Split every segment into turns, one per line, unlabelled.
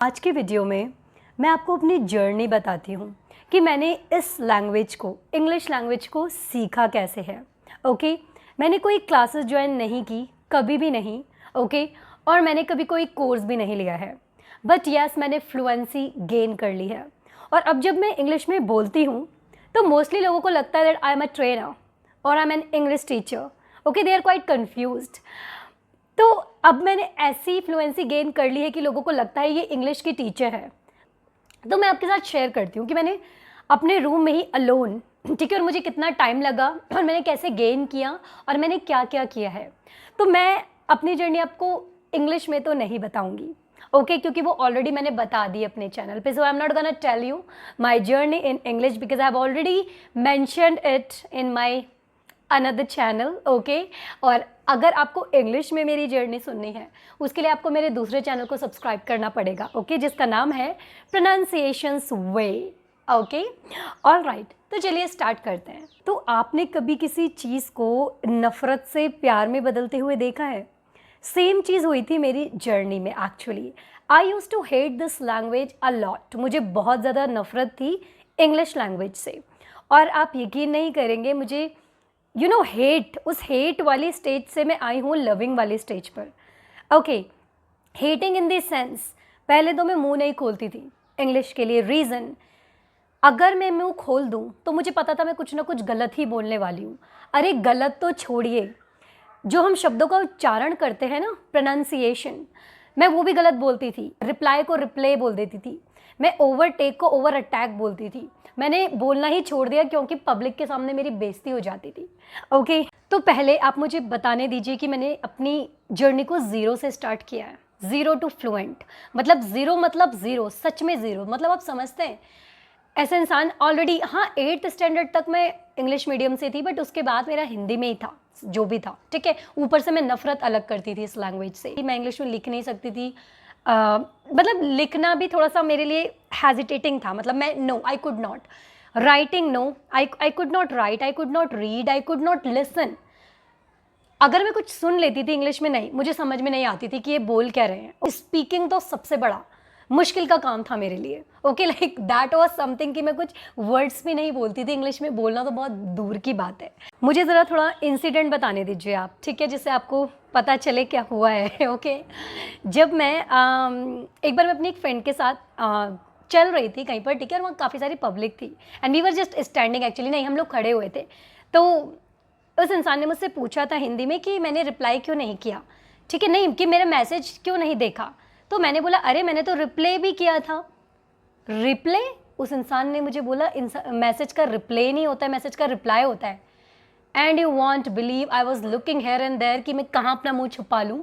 आज की वीडियो में मैं आपको अपनी जर्नी बताती हूँ कि मैंने इस लैंग्वेज को, इंग्लिश लैंग्वेज को सीखा कैसे है। ओके, मैंने कोई क्लासेस ज्वाइन नहीं की, कभी भी नहीं। ओके, और मैंने कभी कोई कोर्स भी नहीं लिया है, बट यस मैंने फ्लुएंसी गेन कर ली है। और अब जब मैं इंग्लिश में बोलती हूँ तो मोस्टली लोगों को लगता है that I am a trainer और I am an English teacher. Okay, they are quite confused. तो अब मैंने ऐसी फ्लुएंसी गेन कर ली है कि लोगों को लगता है ये इंग्लिश की टीचर है। तो मैं आपके साथ शेयर करती हूँ कि मैंने अपने रूम में ही अलोन, ठीक है, और मुझे कितना टाइम लगा और मैंने कैसे गेन किया और मैंने क्या क्या किया है। तो मैं अपनी जर्नी आपको इंग्लिश में तो नहीं बताऊंगी, ओके, क्योंकि वो ऑलरेडी मैंने बता दी अपने चैनल पे। So I am not gonna tell you my journey in English because I have already mentioned it in my another channel. Okay, और अगर आपको इंग्लिश में मेरी जर्नी सुननी है उसके लिए आपको मेरे दूसरे चैनल को सब्सक्राइब करना पड़ेगा, ओके, जिसका नाम है प्रोनाउंसिएशंस वे। ओके, ऑल राइट, तो चलिए स्टार्ट करते हैं। तो आपने कभी किसी चीज़ को नफ़रत से प्यार में बदलते हुए देखा है? सेम चीज़ हुई थी मेरी जर्नी में। Actually I use to hate this language a lot. मुझे बहुत ज़्यादा नफ़रत थी इंग्लिश लैंग्वेज से, और आप यकीन नहीं करेंगे, मुझे हेट, उस हेट वाली स्टेज से मैं आई हूँ लविंग वाली स्टेज पर। Okay, hating in this sense, पहले तो मैं मुंह नहीं खोलती थी इंग्लिश के लिए। रीज़न, अगर मैं मुंह खोल दूँ तो मुझे पता था मैं कुछ ना कुछ गलत ही बोलने वाली हूँ। अरे गलत तो छोड़िए, जो हम शब्दों का उच्चारण करते हैं ना, प्रोनाउंसिएशन, मैं वो भी गलत बोलती थी। रिप्लाई को रिप्ले बोल देती थी, मैं ओवरटेक को ओवर अटैक बोलती थी। मैंने बोलना ही छोड़ दिया क्योंकि पब्लिक के सामने मेरी बेइज्जती हो जाती थी। ओके, तो पहले आप मुझे बताने दीजिए कि मैंने अपनी जर्नी को ज़ीरो से स्टार्ट किया है। ज़ीरो टू फ्लुएंट, मतलब ज़ीरो मतलब ज़ीरो, सच में ज़ीरो। मतलब आप समझते हैं ऐसा इंसान ऑलरेडी, हाँ 8th स्टैंडर्ड तक मैं इंग्लिश मीडियम से थी, बट उसके बाद मेरा हिंदी में ही था जो भी था, ठीक है। ऊपर से मैं नफ़रत अलग करती थी इस लैंग्वेज से। मैं इंग्लिश में लिख नहीं सकती थी, मतलब लिखना भी थोड़ा सा मेरे लिए हेजिटेटिंग था। मतलब मैं, no I could not writing, no I could not write, I could not read, I could not listen. अगर मैं कुछ सुन लेती थी इंग्लिश में, नहीं, मुझे समझ में नहीं आती थी कि ये बोल क्या रहे हैं। स्पीकिंग तो सबसे बड़ा मुश्किल का काम था मेरे लिए। Okay, like that was something कि मैं कुछ वर्ड्स भी नहीं बोलती थी इंग्लिश में, बोलना तो बहुत दूर की बात है। मुझे ज़रा थोड़ा इंसिडेंट बताने दीजिए आप, ठीक है, जिससे आपको पता चले क्या हुआ है। ओके, जब मैं एक बार मैं अपनी एक फ्रेंड के साथ चल रही थी कहीं पर, ठीक है, और वहाँ काफ़ी सारी पब्लिक थी and we were just standing, actually नहीं, हम लोग खड़े हुए थे। तो उस इंसान ने मुझसे पूछा था हिंदी में कि मैंने रिप्लाई क्यों नहीं किया, ठीक है, नहीं, कि मेरा मैसेज क्यों नहीं देखा। तो मैंने बोला अरे मैंने तो रिप्ले भी किया था। रिप्ले? उस इंसान ने मुझे बोला मैसेज का रिप्ले नहीं होता है, मैसेज का रिप्लाई होता है। And you won't believe I was looking here and there कि मैं कहाँ अपना मुंह छुपा लूँ।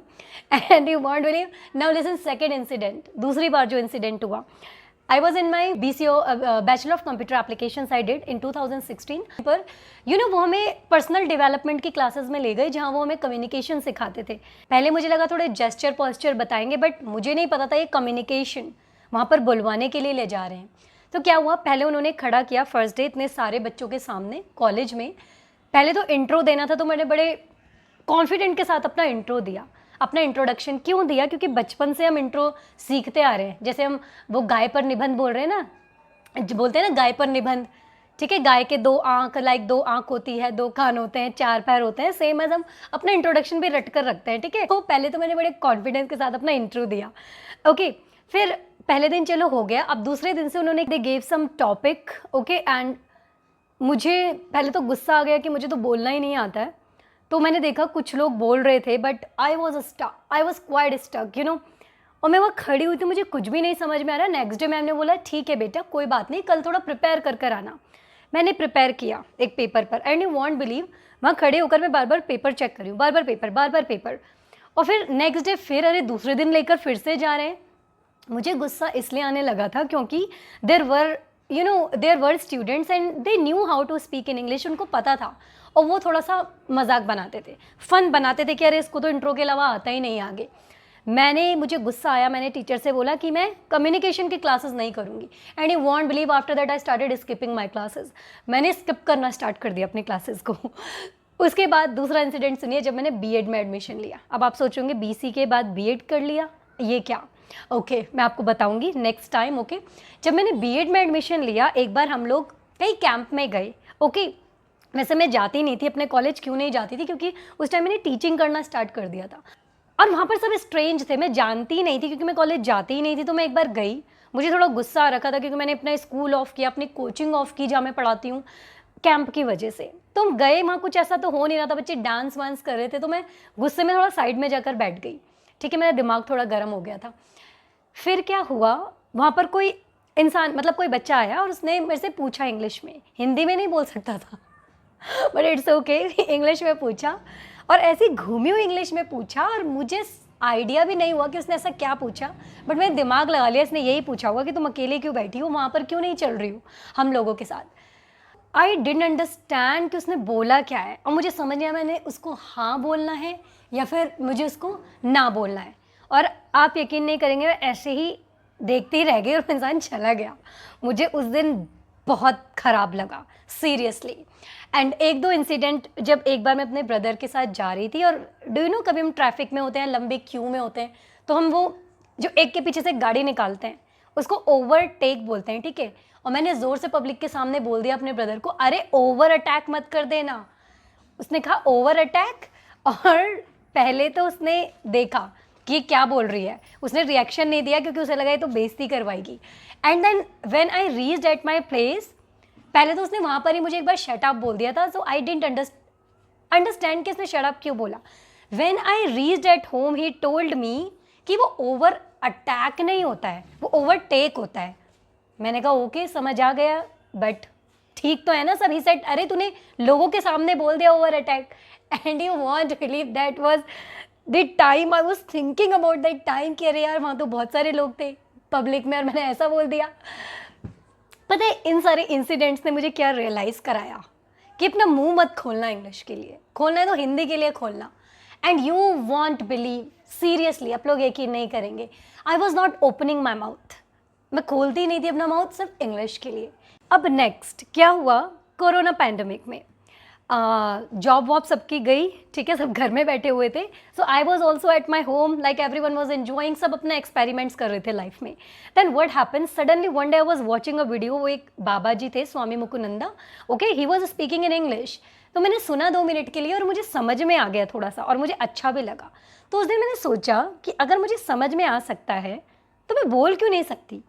And you won't believe, now listen second incident, दूसरी बार जो इंसिडेंट हुआ। I was in my BCO bachelor of computer applications I did in 2016 पर वो हमें पर्सनल डेवलपमेंट की क्लासेस में ले गए जहाँ वो हमें कम्युनिकेशन सिखाते थे। पहले मुझे लगा थोड़े जेस्चर पॉस्चर बताएंगे, बट मुझे नहीं पता था ये कम्युनिकेशन वहाँ पर बुलवाने के लिए ले जा रहे हैं। तो क्या हुआ, पहले उन्होंने खड़ा किया फर्स्ट डे इतने सारे बच्चों के सामने कॉलेज में। पहले तो इंट्रो देना था, तो मैंने बड़े कॉन्फिडेंट के साथ अपना इंट्रो दिया। अपना इंट्रोडक्शन क्यों दिया, क्योंकि बचपन से हम इंट्रो सीखते आ रहे हैं। जैसे हम वो गाय पर निबंध बोल रहे हैं ना, बोलते हैं ना गाय पर निबंध, ठीक है, गाय के 2 आँख, लाइक 2 आँख होती है, 2 कान होते हैं, 4 पैर होते हैं, सेम एज हम अपना इंट्रोडक्शन भी रट कर रखते हैं, ठीक है। तो पहले तो मैंने बड़े कॉन्फिडेंस के साथ अपना इंट्रो दिया। ओके, फिर पहले दिन चलो हो गया। अब दूसरे दिन से उन्होंने they gave some topic, okay, and मुझे पहले तो गुस्सा आ गया कि मुझे तो बोलना ही नहीं आता है। तो मैंने देखा कुछ लोग बोल रहे थे, but I was quite stuck, और मैं वहाँ खड़ी हुई थी, मुझे कुछ भी नहीं समझ में आ रहा। नेक्स्ट डे मैम ने बोला ठीक है बेटा कोई बात नहीं, कल थोड़ा प्रिपेयर कर कर आना। मैंने प्रिपेयर किया एक पेपर पर, एंड यू वॉन्ट बिलीव, वहाँ खड़े होकर मैं बार बार पेपर चेक करी हूँ, बार बार पेपर। और फिर नेक्स्ट डे फिर, अरे दूसरे दिन लेकर फिर से जा रहे हैं। मुझे गुस्सा इसलिए आने लगा था क्योंकि there were students and they knew how to speak in English, उनको पता था, और वो थोड़ा सा मजाक बनाते थे, फन बनाते थे कि अरे इसको तो इंट्रो के अलावा आता ही नहीं आगे। मुझे गुस्सा आया, मैंने टीचर से बोला कि मैं कम्युनिकेशन की क्लासेस नहीं करूँगी। And you won't believe, after that I started skipping my classes. मैंने स्किप करना स्टार्ट कर दिया अपनी क्लासेस को। उसके बाद दूसरा इंसिडेंट सुनिए, जब मैंने B.Ed में एडमिशन लिया। अब आप सोचोगे BC के बाद B.Ed कर लिया, ये क्या। ओके मैं आपको बताऊंगी नेक्स्ट टाइम। ओके जब मैंने बीएड में एडमिशन लिया, एक बार हम लोग कई कैंप में गए। ओके वैसे मैं जाती नहीं थी अपने कॉलेज, क्यों नहीं जाती थी, क्योंकि उस टाइम मैंने टीचिंग करना स्टार्ट कर दिया था और वहाँ पर सब स्ट्रेंज थे, मैं जानती ही नहीं थी क्योंकि मैं कॉलेज जाती ही नहीं थी। तो मैं एक बार गई, मुझे थोड़ा गुस्सा आ रखा था क्योंकि मैंने अपना स्कूल ऑफ किया, अपनी कोचिंग ऑफ की जहाँ मैं पढ़ाती हूँ, कैंप की वजह से। तो हम गए वहाँ, कुछ ऐसा तो हो नहीं रहा था, बच्चे डांस वांस कर रहे थे, तो मैं गुस्से में थोड़ा साइड में जाकर बैठ गई। ठीक है, मेरा दिमाग थोड़ा गर्म हो गया था। फिर क्या हुआ, वहाँ पर कोई इंसान मतलब कोई बच्चा आया और उसने मेरे से पूछा इंग्लिश में, हिंदी में नहीं बोल सकता था बट इट्स ओके, इंग्लिश में पूछा और ऐसी घूमी हुई इंग्लिश में पूछा और मुझे आइडिया भी नहीं हुआ कि उसने ऐसा क्या पूछा, बट मैंने दिमाग लगा लिया इसने यही पूछा होगा कि तुम अकेले क्यों बैठी हो वहाँ पर, क्यों नहीं चल रही हो हम लोगों के साथ। आई डिडंट अंडरस्टैंड कि उसने बोला क्या है और मुझे समझ नहीं आया मैंने उसको हाँ बोलना है या फिर मुझे उसको ना बोलना है। और आप यकीन नहीं करेंगे, मैं ऐसे ही देखते ही रह गई और इंसान चला गया। मुझे उस दिन बहुत ख़राब लगा सीरियसली। एंड एक दो इंसिडेंट, जब एक बार मैं अपने ब्रदर के साथ जा रही थी और डू यू नो कभी हम ट्रैफिक में होते हैं, लंबे क्यू में होते हैं, तो हम वो जो एक के पीछे से गाड़ी निकालते हैं उसको ओवरटेक बोलते हैं, ठीक है। और मैंने ज़ोर से पब्लिक के सामने बोल दिया अपने ब्रदर को, अरे ओवर अटैक मत कर देना। उसने कहा ओवर अटैक, और पहले तो उसने देखा कि क्या बोल रही है, उसने रिएक्शन नहीं दिया क्योंकि उसे लगा ये तो बेइज्जती करवाएगी। And then when I reached at my place, पहले तो उसने वहाँ पर ही मुझे एक बार शट अप बोल दिया था, सो आई डिडंट अंडरस्टैंड कि इसने शट अप क्यों बोला। When I reached at home he told me कि वो ओवर अटैक नहीं होता है, वो ओवरटेक होता है। मैंने कहा ओके समझ आ गया, बट ठीक तो है ना सब। ही सेड अरे तूने लोगों के सामने बोल दिया over attack. And you won't believe that was the time I was thinking about that time कि अरे यार वहाँ तो बहुत सारे लोग थे पब्लिक में और मैंने ऐसा बोल दिया। पता है इन सारे इंसिडेंट्स ने मुझे क्या रियलाइज़ कराया कि अपना मुंह मत खोलना इंग्लिश के लिए, खोलना है तो हिंदी के लिए खोलना। And you won't believe, seriously आप लोग यकीन नहीं करेंगे, आई was not opening my mouth, मैं खोलती नहीं थी अपना माउथ सिर्फ इंग्लिश के लिए। अब नेक्स्ट क्या हुआ, कोरोना पैंडमिक में जॉब वॉब सबकी गई, ठीक है, सब घर में बैठे हुए थे। So I was also at my home, like everyone was enjoying, सब अपने एक्सपेरिमेंट्स कर रहे थे लाइफ में। Then what happen, suddenly one day I was watching a video, वो एक बाबा जी थे Swami Mukundananda, okay, he was speaking in English. तो मैंने सुना 2 मिनट के लिए और मुझे समझ में आ गया थोड़ा सा और मुझे अच्छा भी लगा। तो उस दिन मैंने सोचा कि अगर मुझे समझ में आ सकता है तो मैं बोल क्यों नहीं सकती।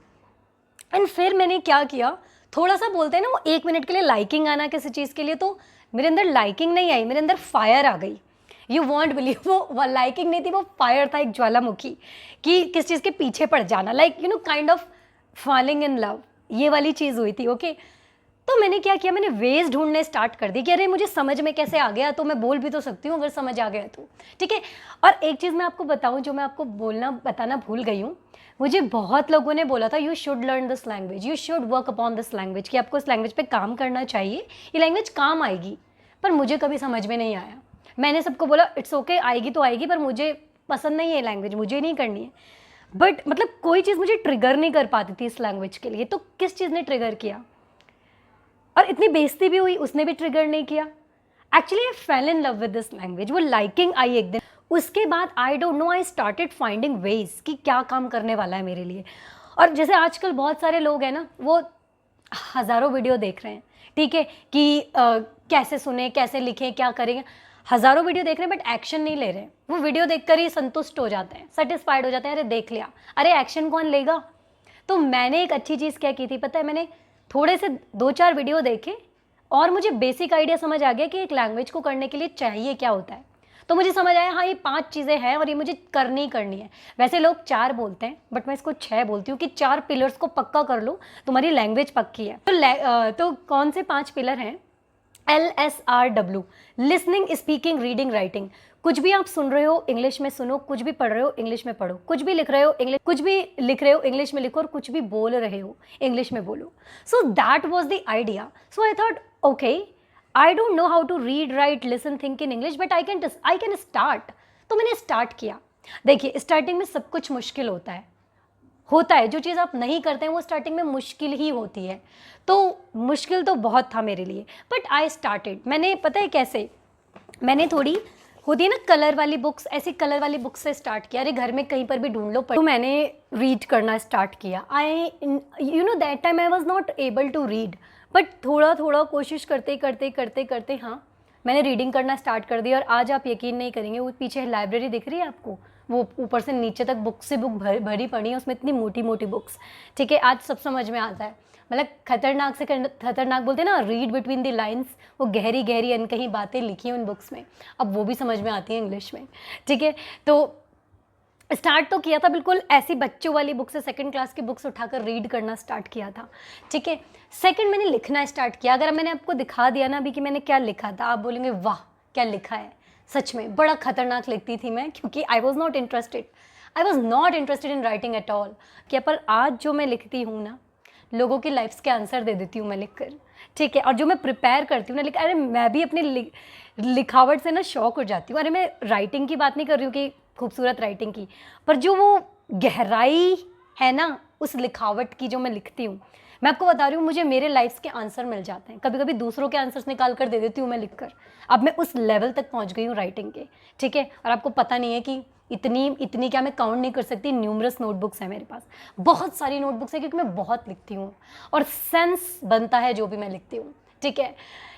एंड फिर मैंने क्या किया, थोड़ा सा बोलते हैं ना वो 1 मिनट के लिए लाइकिंग आना किसी चीज़ के लिए, तो मेरे अंदर लाइकिंग नहीं आई, मेरे अंदर फायर आ गई। यू वॉन्ट बिलीव, वो लाइकिंग नहीं थी, वो फायर था, एक ज्वालामुखी, कि किस चीज़ के पीछे पड़ जाना, like you know kind of falling in love, ये वाली चीज़ हुई थी। ओके तो मैंने क्या किया, मैंने वेज ढूंढने स्टार्ट कर दी कि अरे मुझे समझ में कैसे आ गया, तो मैं बोल भी तो सकती हूँ अगर समझ आ गया तो, ठीक है। और एक चीज़ मैं आपको बताऊँ जो मैं आपको बताना भूल गई हूँ, मुझे बहुत लोगों ने बोला था you should learn this language, you should work upon this language, कि आपको इस लैंग्वेज पे काम करना चाहिए, ये लैंग्वेज काम आएगी। पर मुझे कभी समझ में नहीं आया। मैंने सबको बोला इट्स ओके, आएगी तो आएगी, पर मुझे पसंद नहीं है लैंग्वेज, मुझे नहीं करनी है। बट मतलब कोई चीज़ मुझे ट्रिगर नहीं कर पाती थी इस लैंग्वेज के लिए। तो किस चीज़ ने ट्रिगर किया, और इतनी बेइज्जती भी हुई, उसने भी ट्रिगर नहीं किया। Actually I fail in love with this language, वो लाइकिंग आई एक दिन। उसके बाद आई don't no, I started finding veg कि क्या काम करने वाला है मेरे लिए। और जैसे आजकल बहुत सारे लोग हैं ना, वो हज़ारों वीडियो देख रहे हैं, ठीक है, कि कैसे सुने, कैसे लिखें, क्या करेंगे, हज़ारों वीडियो देख रहे हैं बट एक्शन नहीं ले रहे हैं। वो वीडियो देखकर ही संतुष्ट हो जाते हैं, सेटिस्फाइड हो जाते हैं, अरे देख लिया, अरे एक्शन कौन लेगा। तो मैंने एक अच्छी चीज़ क्या की थी पता है, मैंने थोड़े से 2-4 वीडियो देखे और मुझे बेसिक आइडिया समझ आ गया कि एक लैंग्वेज को करने के लिए चाहिए क्या होता है। तो मुझे समझ आया तो ये 5 चीज़ें हैं और ये मुझे करनी ही करनी है। वैसे लोग 4 बोलते हैं बट मैं इसको 6 बोलती हूँ कि 4 पिलर्स को पक्का कर लो, तुम्हारी लैंग्वेज पक्की है। तो कौन से 5 पिलर हैं? LSRW, listening, speaking, reading, writing. कुछ भी आप सुन रहे हो इंग्लिश में सुनो, कुछ भी पढ़ रहे हो इंग्लिश में पढ़ो, कुछ भी लिख रहे हो इंग्लिश में लिखो, और कुछ भी बोल रहे हो इंग्लिश में बोलो। So that was the idea. So I thought okay, I don't know how to read, write, listen, think in English, but I can start. तो मैंने स्टार्ट किया। देखिए स्टार्टिंग में सब कुछ मुश्किल होता है, जो चीज़ आप नहीं करते हैं वो स्टार्टिंग में मुश्किल ही होती है। तो मुश्किल तो बहुत था मेरे लिए, बट आई स्टार्टेड। मैंने पता है कैसे, मैंने थोड़ी होती है ना कलर वाली बुक्स, ऐसी कलर वाली बुक्स से स्टार्ट किया। अरे घर में कहीं पर भी ढूंढ लो, तो मैंने रीड करना स्टार्ट किया। That time I was not able to read, but थोड़ा थोड़ा कोशिश करते करते करते करते हाँ मैंने रीडिंग करना स्टार्ट कर दिया। और आज आप यकीन नहीं करेंगे, वो पीछे लाइब्रेरी दिख रही है आपको, वो ऊपर से नीचे तक बुक से बुक भरी पड़ी है, उसमें इतनी मोटी मोटी बुक्स। ठीक है, आज सब समझ में आता है। मतलब खतरनाक से खतरनाक बोलते हैं ना, रीड बिटवीन द लाइन्स, वो गहरी गहरी अनकही बातें लिखी हैं उन बुक्स में, अब वो भी समझ में आती है इंग्लिश में। ठीक है, तो स्टार्ट तो किया था बिल्कुल ऐसी बच्चों वाली बुक से, सेकंड क्लास की बुक्स उठाकर रीड करना स्टार्ट किया था। ठीक है, सेकंड मैंने लिखना स्टार्ट किया। अगर मैंने आपको दिखा दिया ना अभी कि मैंने क्या लिखा था, आप बोलेंगे वाह क्या लिखा है। सच में बड़ा खतरनाक लिखती थी मैं, क्योंकि आई was not interested in writing at all. क्या पर आज जो मैं लिखती हूँ ना, लोगों की लाइफ्स के आंसर दे देती हूँ मैं लिखकर। ठीक है, और जो मैं प्रिपेयर करती हूँ ना, अरे मैं भी अपनी लिखावट से ना शौक हो जाती हूँ। अरे मैं राइटिंग की बात नहीं कर रही हूँ कि खूबसूरत राइटिंग की, पर जो वो गहराई है ना उस लिखावट की जो मैं लिखती हूँ, मैं आपको बता रही हूँ, मुझे मेरे लाइफ्स के आंसर मिल जाते हैं। कभी कभी दूसरों के आंसर्स निकाल कर दे देती हूँ मैं लिखकर। अब मैं उस लेवल तक पहुँच गई हूँ राइटिंग के। ठीक है, और आपको पता नहीं है कि इतनी क्या मैं काउंट नहीं कर सकती, न्यूमरस नोटबुक्स है मेरे पास, बहुत सारी नोटबुक्स है, क्योंकि मैं बहुत लिखती हूँ और सेंस बनता है जो भी मैं लिखती हूँ। ठीक है,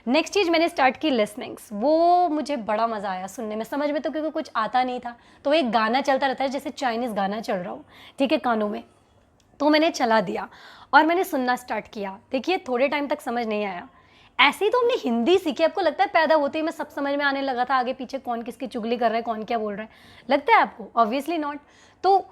नेक्स्ट चीज़ मैंने स्टार्ट की लिसनिंग्स। वो मुझे बड़ा मज़ा आया सुनने में, समझ में तो क्योंकि कुछ आता नहीं था, तो एक गाना चलता रहता है जैसे चाइनीज़ गाना चल रहा हो, ठीक है, कानों में, तो मैंने चला दिया और मैंने सुनना स्टार्ट किया। देखिए थोड़े टाइम तक समझ नहीं आया, ऐसे ही तो हमने हिंदी सीखी। आपको लगता है पैदा होते ही मैं सब समझ में आने लगा था, आगे पीछे कौन किसकी चुगली कर रहा है, कौन क्या बोल रहा है, लगता है आपको? Obviously not. तो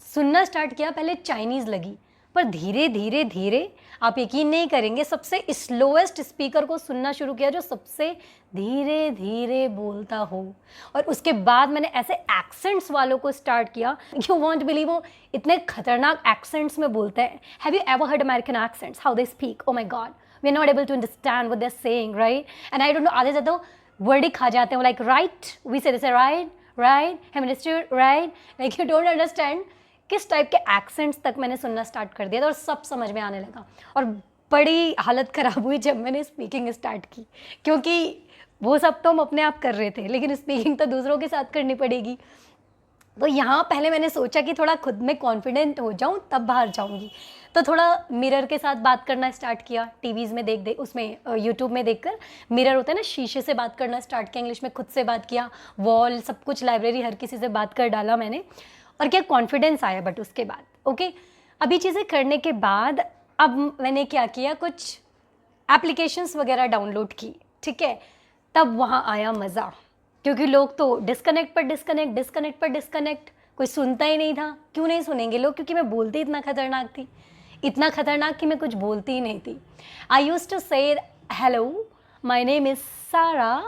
सुनना स्टार्ट किया, पहले चाइनीज़ लगी, पर धीरे धीरे धीरे आप यकीन नहीं करेंगे, सबसे स्लोएस्ट स्पीकर को सुनना शुरू किया जो सबसे धीरे धीरे बोलता हो। और उसके बाद मैंने ऐसे एक्सेंट्स वालों को स्टार्ट किया, यू वॉन्ट बिलीव, वो इतने खतरनाक एक्सेंट्स में बोलते हैं। Have you ever heard American accents, how they speak? Oh my god, we are not able to understand what they are saying, right? And I don't know, आधे ज़्यादा word ही खा जाते हैं, like right, we say this right right, हेमिनिस्टर right, like you don't understand. किस type के accents तक मैंने सुनना स्टार्ट कर दिया था और सब समझ में आने लगा। और बड़ी हालत ख़राब हुई जब मैंने स्पीकिंग स्टार्ट की, क्योंकि वो सब तो हम अपने आप कर रहे थे, लेकिन स्पीकिंग तो दूसरों के साथ करनी पड़ेगी। तो यहाँ पहले मैंने सोचा कि थोड़ा खुद में कॉन्फिडेंट हो जाऊँ तब बाहर जाऊँगी, तो थोड़ा मिरर के साथ बात करना स्टार्ट किया, टीवीज़ में देख उसमें यूट्यूब में देखकर, मिरर होता है ना, शीशे से बात करना स्टार्ट किया, इंग्लिश में खुद से बात किया, वॉल सब कुछ, लाइब्रेरी, हर किसी से बात कर डाला मैंने, और क्या कॉन्फिडेंस आया। बट उसके बाद ओके, अभी चीज़ें करने के बाद अब मैंने क्या किया, कुछ एप्लीकेशंस वगैरह डाउनलोड की। ठीक है, तब वहाँ आया मज़ा, क्योंकि लोग तो डिस्कनेक्ट पर डिस्कनेक्ट, डिस्कनेक्ट पर डिस्कनेक्ट, कोई सुनता ही नहीं था। क्यों नहीं सुनेंगे लोग? क्योंकि मैं बोलती इतना खतरनाक थी, इतना खतरनाक कि मैं कुछ बोलती ही नहीं थी। I used to say hello, my name is Sara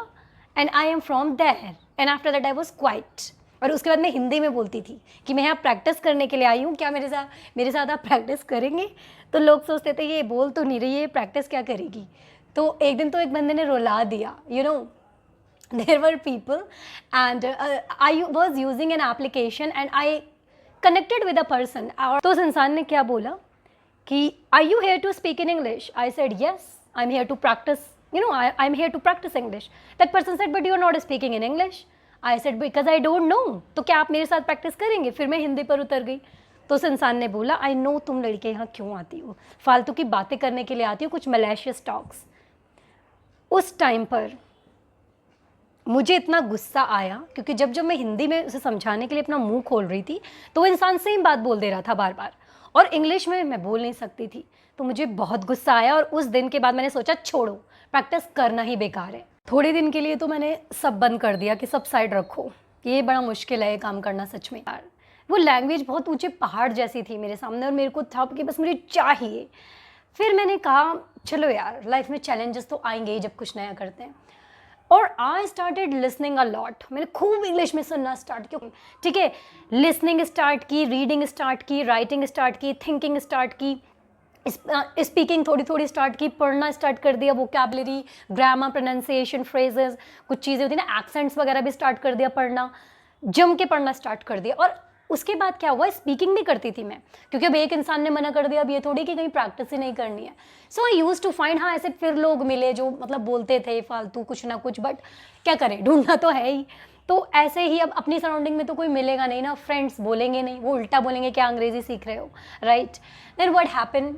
and I am from there, and after that I was quiet. और उसके बाद मैं हिंदी में बोलती थी कि मैं यहाँ प्रैक्टिस करने के लिए आई हूँ, क्या मेरे साथ आप प्रैक्टिस करेंगे? तो लोग सोचते थे ये बोल तो नहीं रही है, प्रैक्टिस क्या करेगी। तो एक दिन तो एक बंदे ने रुला दिया, you know, there were people and I was using an application and I connected with a person, और तो उस इंसान ने क्या बोला कि are you here to speak in English? I said yes, I'm here to practice, I'm here to practice English. That person said but you're not speaking in English. I said because I don't know. तो क्या आप मेरे साथ practice करेंगे? फिर मैं हिंदी पर उतर गई। तो उस इंसान ने बोला आई नो तुम लड़के यहाँ क्यों आती हो, फालतू की बातें करने के लिए आती हो, कुछ मलेशियस टॉक्स। उस टाइम पर मुझे इतना गुस्सा आया, क्योंकि जब मैं हिंदी में उसे समझाने के लिए अपना मुंह खोल रही थी तो वो इंसान सेम बात बोल दे रहा था बार बार, और इंग्लिश में मैं बोल नहीं सकती थी। तो मुझे बहुत गुस्सा आया और उस दिन के बाद मैंने सोचा छोड़ो, प्रैक्टिस करना ही बेकार है। थोड़े दिन के लिए तो मैंने सब बंद कर दिया कि सब साइड रखो, ये बड़ा मुश्किल है ये काम करना सच में यार। वो लैंग्वेज बहुत ऊंचे पहाड़ जैसी थी मेरे सामने और मेरे को था कि बस मुझे चाहिए। फिर मैंने कहा चलो यार, लाइफ में चैलेंजेस तो आएंगे ही जब कुछ नया करते हैं, और I started listening a lot. मैंने खूब इंग्लिश में सुनना स्टार्ट किया। ठीक है, लिसनिंग स्टार्ट की, रीडिंग स्टार्ट की, राइटिंग स्टार्ट की, थिंकिंग स्टार्ट की, स्पीकिंग थोड़ी थोड़ी स्टार्ट की, पढ़ना स्टार्ट कर दिया, वोकैबुलरी, ग्रामर, प्रोनाउंसिएशन, फ्रेजेस, कुछ चीज़ें होती ना, एक्सेंट्स वगैरह भी स्टार्ट कर दिया पढ़ना, जम के पढ़ना स्टार्ट कर दिया। और उसके बाद क्या हुआ, स्पीकिंग भी करती थी मैं, क्योंकि अब एक इंसान ने मना कर दिया, अब ये थोड़ी कि कहीं प्रैक्टिस ही नहीं करनी है। सो आई यूज टू फाइंड, हाँ ऐसे फिर लोग मिले जो मतलब बोलते थे फालतू कुछ ना कुछ, बट क्या करें, ढूंढना तो है ही। तो ऐसे ही अब अपनी सराउंडिंग में तो कोई मिलेगा नहीं ना, फ्रेंड्स बोलेंगे नहीं, वो उल्टा बोलेंगे क्या अंग्रेज़ी सीख रहे हो, right. Then what happen,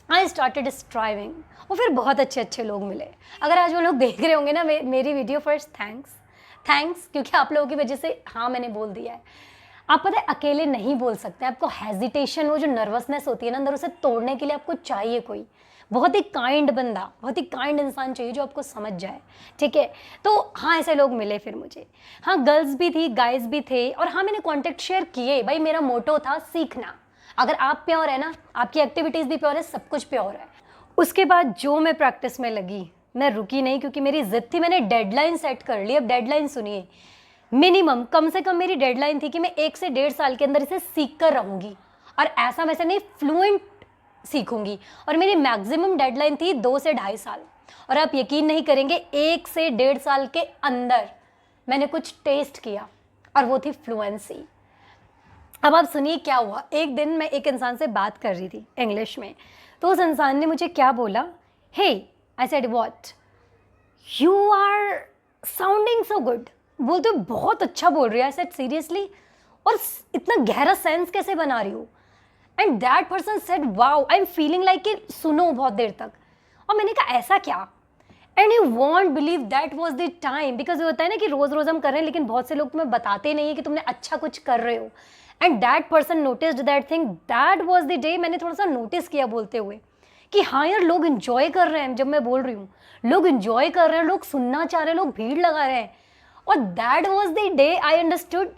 I started striving, और फिर बहुत अच्छे अच्छे लोग मिले। अगर आज वो लोग देख रहे होंगे ना मेरी वीडियो, फर्स्ट थैंक्स, क्योंकि आप लोगों की वजह से हाँ मैंने बोल दिया है। आप पता है अकेले नहीं बोल सकते, आपको हेजिटेशन, वो जो नर्वसनेस होती है ना अंदर, उसे तोड़ने के लिए आपको चाहिए कोई बहुत ही काइंड बंदा, बहुत ही काइंड इंसान चाहिए जो आपको समझ जाए, ठीक है। तो हाँ ऐसे लोग मिले फिर मुझे, हाँ गर्ल्स भी थी, गाइज भी थे, और हाँ मैंने कॉन्टेक्ट शेयर किए। भाई मेरा मोटो था सीखना, अगर आप प्योर है ना, आपकी एक्टिविटीज़ भी प्योर है, सब कुछ प्योर है। उसके बाद जो मैं प्रैक्टिस में लगी, मैं रुकी नहीं, क्योंकि मेरी जिद थी, मैंने डेडलाइन सेट कर ली। अब डेडलाइन सुनिए, मिनिमम कम से कम मेरी डेडलाइन थी कि मैं 1 से 1.5 साल के अंदर इसे सीख कर रहूँगी, और ऐसा वैसे नहीं फ्लुएंट सीखूंगी। और मेरी मैक्सिमम डेडलाइन थी 2 से 2.5 साल, और आप यकीन नहीं करेंगे 1 से 1.5 साल के अंदर मैंने कुछ टेस्ट किया, और वो थी फ्लुएंसी। अब आप सुनिए क्या हुआ। एक दिन मैं एक इंसान से बात कर रही थी इंग्लिश में, तो उस इंसान ने मुझे क्या बोला, hey I said what, you are sounding so good, बोलते हो बहुत अच्छा बोल रही है। आई सेड सीरियसली, और इतना गहरा सेंस कैसे बना रही हो। And that person said wow, I am feeling like कि सुनो बहुत देर तक। और मैंने कहा ऐसा क्या, and you won't believe that was the time, because होता है ना कि रोज रोज हम कर रहे हैं, लेकिन बहुत से लोग तुम्हें बताते नहीं है कि तुमने अच्छा कुछ कर रहे हो। And that person noticed that thing, that was the day मैंने थोड़ा सा नोटिस किया बोलते हुए कि हाँ यार लोग इन्जॉय कर रहे हैं। जब मैं बोल रही हूँ लोग इन्जॉय कर रहे हैं, लोग सुनना चाह रहे हैं, लोग भीड़ लगा रहे हैं। और that was the day I understood,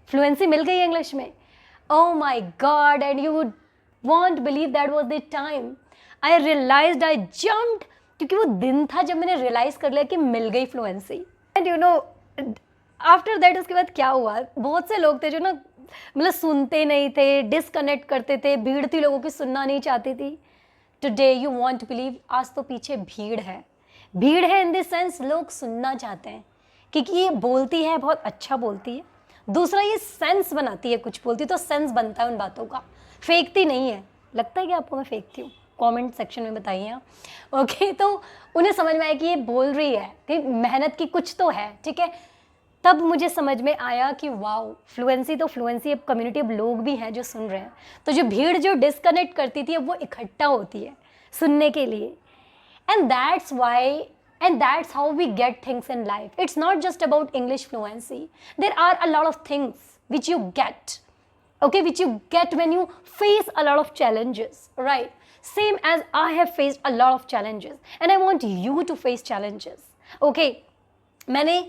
fluency मिल गई इंग्लिश में। Oh my God, and you would won't believe that was the time I realized, I jumped, क्योंकि वो दिन था जब मैंने रियलाइज कर लिया कि मिल गई fluency. And you know after that उसके बाद क्या हुआ, बहुत से लोग थे जो ना मतलब सुनते नहीं थे, डिसकनेक्ट करते थे, भीड़ थी लोगों की, सुनना नहीं चाहती थी। टुडे यू वॉन्ट बिलीव, आज तो पीछे भीड़ है। भीड़ है इन दिस सेंस, लोग सुनना चाहते हैं, क्योंकि ये बोलती है, बहुत अच्छा बोलती है। दूसरा ये सेंस बनाती है, कुछ बोलती तो सेंस बनता है उन बातों का, फेंकती नहीं है। लगता है कि आपको मैं फेंकती हूँ? कमेंट सेक्शन में बताइए आप। ओके, तो उन्हें समझ में आया कि ये बोल रही है कि मेहनत की कुछ तो है, ठीक है। तब मुझे समझ में आया कि वाओ, फ्लुएंसी तो फ्लुएंसी, अब कम्युनिटी, अब लोग भी हैं जो सुन रहे हैं। तो जो भीड़ जो डिसकनेक्ट करती थी, अब वो इकट्ठा होती है सुनने के लिए। And that's why, and that's how we get things in life. It's not just about English fluency. There are a lot of things which you get, okay, which you get when you face a lot of challenges, right? Same as I have faced a lot of challenges, and I want you to face challenges, okay? मैंने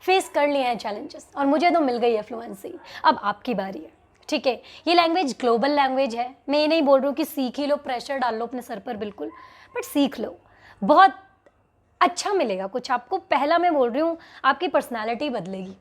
face कर लिए हैं challenges, और मुझे तो मिल गई है fluency. अब आपकी बारी है, ठीक है। ये लैंग्वेज ग्लोबल लैंग्वेज है। मैं ये नहीं बोल रही हूँ कि सीख ही लो, प्रेशर डाल लो अपने सर पर, बिल्कुल, बट सीख लो, बहुत अच्छा मिलेगा कुछ आपको। पहला मैं बोल रही हूँ, आपकी पर्सनालिटी बदलेगी।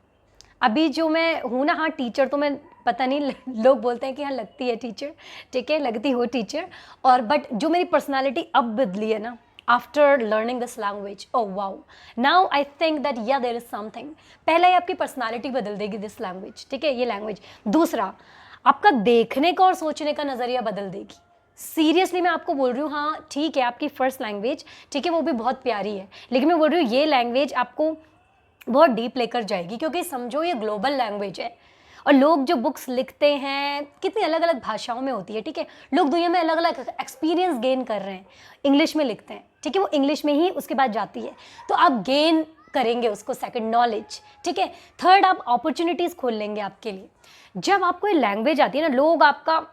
अभी जो मैं हूँ ना, हाँ टीचर तो मैं, पता नहीं लोग बोलते हैं कि हाँ लगती है टीचर, ठीक है, लगती हो टीचर, और बट जो मेरी पर्सनालिटी अब बदली है ना after learning this language, oh wow, now I think that या देयर इज समथिंग। पहला ही आपकी पर्सनालिटी बदल देगी दिस लैंग्वेज, ठीक है, ये लैंग्वेज। दूसरा, आपका देखने का और सोचने का नज़रिया बदल देगी। सीरियसली मैं आपको बोल रही हूँ, हाँ ठीक है आपकी फर्स्ट लैंग्वेज, ठीक है, वो भी बहुत प्यारी है, लेकिन मैं बोल रही हूँ ये लैंग्वेज आपको बहुत डीप लेकर जाएगी, क्योंकि समझो ये ग्लोबल लैंग्वेज है। और लोग जो बुक्स लिखते हैं कितनी अलग अलग भाषाओं में होती है, ठीक है, लोग दुनिया में अलग अलग एक्सपीरियंस गेन कर रहे हैं, इंग्लिश में लिखते हैं, ठीक है, वो इंग्लिश में ही उसके बाद जाती है, तो आप गेन करेंगे उसको, सेकंड नॉलेज, ठीक है। थर्ड, आप अपॉर्चुनिटीज़ खोल लेंगे आपके लिए। जब आपको ये लैंग्वेज आती है ना, लोग आपका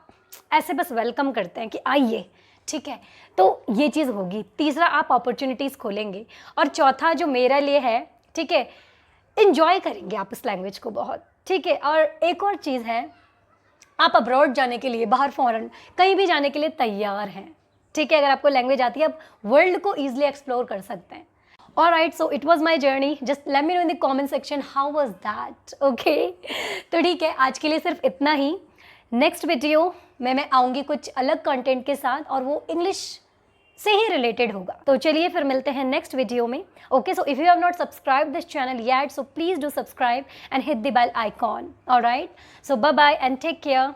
ऐसे बस वेलकम करते हैं कि आइए, ठीक है, तो ये चीज़ होगी। तीसरा, आप अपॉर्चुनिटीज़ खोलेंगे। और चौथा जो मेरे लिए है, ठीक है, इन्जॉय करेंगे आप इस लैंग्वेज को बहुत, ठीक है। और एक और चीज़ है, आप अब्रॉड जाने के लिए, बाहर फॉरेन कहीं भी जाने के लिए तैयार हैं, ठीक है। अगर आपको लैंग्वेज आती है, आप वर्ल्ड को ईजिली एक्सप्लोर कर सकते हैं। Alright, so it was my journey. Just let me know in the comment section how was that, okay? तो ठीक है, आज के लिए सिर्फ इतना ही। नेक्स्ट वीडियो में मैं आऊँगी कुछ अलग कंटेंट के साथ, और वो इंग्लिश से ही रिलेटेड होगा। तो चलिए फिर मिलते हैं नेक्स्ट वीडियो में। Okay, so if you have not subscribe this channel yet, so please do subscribe and hit the bell icon. Alright, so bye bye and take care.